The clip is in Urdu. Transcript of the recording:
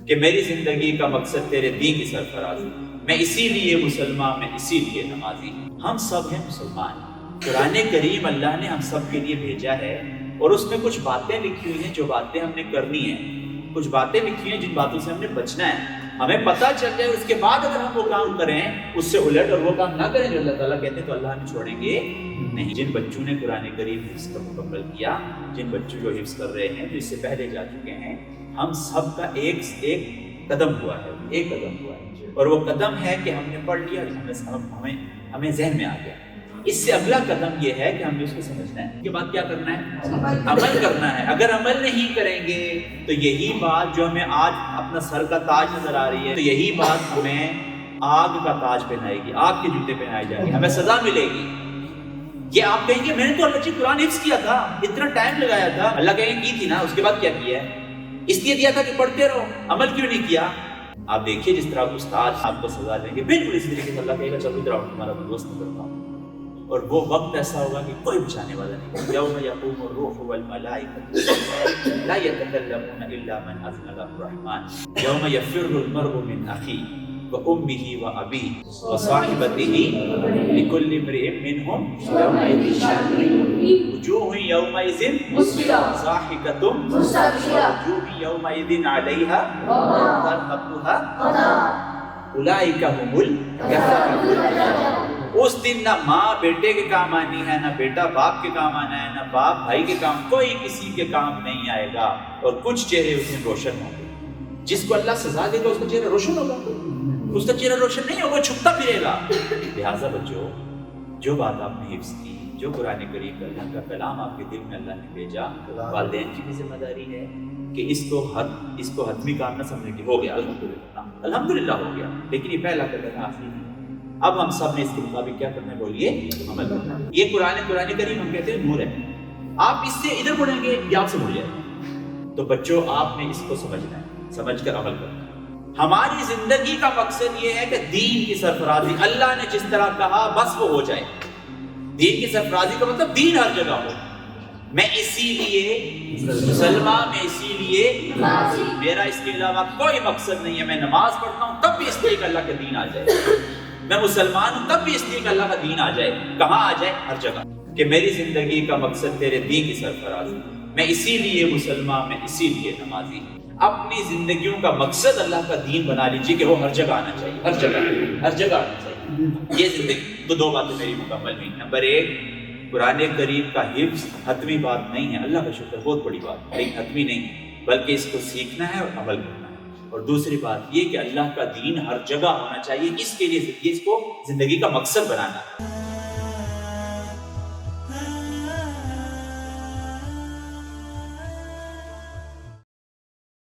کہ میری زندگی کا مقصد تیرے دین کی سرفرازی، میں اسی لیے مسلمان، میں اسی لیے نمازی۔ ہم سب ہیں مسلمان۔ قرآن کریم اللہ نے ہم سب کے لیے بھیجا ہے، اور اس میں کچھ باتیں لکھی ہوئی ہیں جو باتیں ہم نے کرنی ہیں، کچھ باتیں لکھی ہیں جن باتوں سے ہم نے بچنا ہے۔ ہمیں پتہ چل جائے، اس کے بعد اگر ہم وہ کام کریں اس سے الٹ اور وہ کام نہ کریں جو اللہ تعالیٰ کہتے ہیں، تو اللہ ہمیں چھوڑیں گے نہیں۔ جن بچوں نے قرآن کریم حفظ کا مکمل کیا، جن بچوں جو حفظ کر رہے ہیں جو اس سے پہلے جا چکے ہیں، ہم سب کا ایک قدم ہوا ہے، ایک قدم ہوا ہے، اور وہ قدم ہے کہ ہم نے پڑھ لیا، ہمیں ذہن میں آ گیا۔ اس سے اگلا قدم یہ ہے کہ ہم نے اس کو سمجھنا ہے، اس کے بعد کیا کرنا ہے؟ عمل کرنا ہے۔ اگر عمل نہیں کریں گے تو یہی بات جو ہمیں آج اپنا سر کا تاج نظر آ رہی ہے، تو یہی بات ہمیں آگ کا تاج پہنائے گی، آگ کے جوتے پہنائے جائیں گے، ہمیں سزا ملے گی۔ یہ آپ کہیں گے میں نے تو اللہ کی قرآن حفظ کیا تھا، اتنا ٹائم لگایا تھا، اللہ کہیں گے کی تھی نا، اس کے بعد کیا کیا ہے؟ اس لیے دیا تھا کہ پڑھتے رہو، عمل کیوں نہیں کیا؟ آپ دیکھیے جس طرح استاد آپ کو سزا دیں گے، بالکل اسی طریقے سے اللہ کہے گا چلو ادھر آؤ، تمہارا بندوبست کرتا ہوں۔ اور وہ وقت ایسا ہوگا کہ کوئی بچانے والا نہیں۔ یوم یقوم الروح والملائکۃ لا یتکلمون الا من اذن له الرحمن یوم یفر المرء من اخیہ وامہ وابیہ وصاحبتہ لکل امرئ منہم یومئذ شأن یغنیہ وجوہ یومئذ ضاحکۃ ووجوہ یومئذ علیہا ترہقها اولئک هم الکفرۃ الفجرۃ۔ اس دن نہ ماں بیٹے کے کام آنی ہے، نہ بیٹا باپ کے کام آنا ہے، نہ باپ بھائی کے کام، کوئی کسی کے کام نہیں آئے گا، اور کچھ چہرے اس میں روشن ہوں گے۔ جس کو اللہ سزا دے گا اس کا چہرہ روشن ہوگا، اس کا چہرہ روشن نہیں ہوگا، چھپتا پھرے گا۔ لہٰذا بچوں، جو بات آپ نے حفظ کی، جو قرآن کریم کا اللہ کا کلام آپ کے دل میں اللہ نے بھیجا، والدین کی بھی ذمہ داری ہے کہ اس کو حتمی کام نہ سمجھیں کہ ہو گیا، الحمدللہ ہو گیا، لیکن یہ پہلا قدم ہے، آخری نہیں۔ اب ہم سب نے اس کے مطابق کیا کرنا ہے؟ بولیے، عمل کرنا ہے۔ یہ قرآن کریم ہم کہتے ہیں نور ہے، آپ اس سے ادھر پڑھیں گے یا آپ سے مڑ جائے گا۔ تو بچوں، آپ نے اس کو سمجھنا ہے، سمجھ کر عمل کرنا ہے۔ ہماری زندگی کا مقصد یہ ہے کہ دین کی سرفرازی، اللہ نے جس طرح کہا بس وہ ہو جائے۔ دین کی سرفرازی کا مطلب دین ہر جگہ ہو۔ میں اسی لیے مسلمان، میں اسی لیے میرا اس کے علاوہ کوئی مقصد نہیں ہے۔ میں نماز پڑھتا ہوں تب بھی اس لیے کہ اللہ کا دین آ جائے، میں مسلمان ہوں تب بھی اس لیے کہ اللہ کا دین آ جائے۔ کہاں آ جائے؟ ہر جگہ۔ کہ میری زندگی کا مقصد تیرے دین کی سرفرازی، میں اسی لیے مسلمان، میں اسی لیے نمازی۔ اپنی زندگیوں کا مقصد اللہ کا دین بنا لیجیے کہ وہ ہر جگہ آنا چاہیے، ہر جگہ آنا چاہیے۔ یہ زندگی تو دو باتیں میری مکمل ہوئی۔ نمبر ایک، قرآن کریم کا حفظ حتمی بات نہیں ہے، اللہ کا شکر بہت بڑی بات ہے، لیکن حتمی نہیں، بلکہ اس کو سیکھنا ہے اور عمل کرنا ہے۔ اور دوسری بات یہ کہ اللہ کا دین ہر جگہ ہونا چاہیے، اس کے لیے اس کو زندگی کا مقصد بنانا ہے۔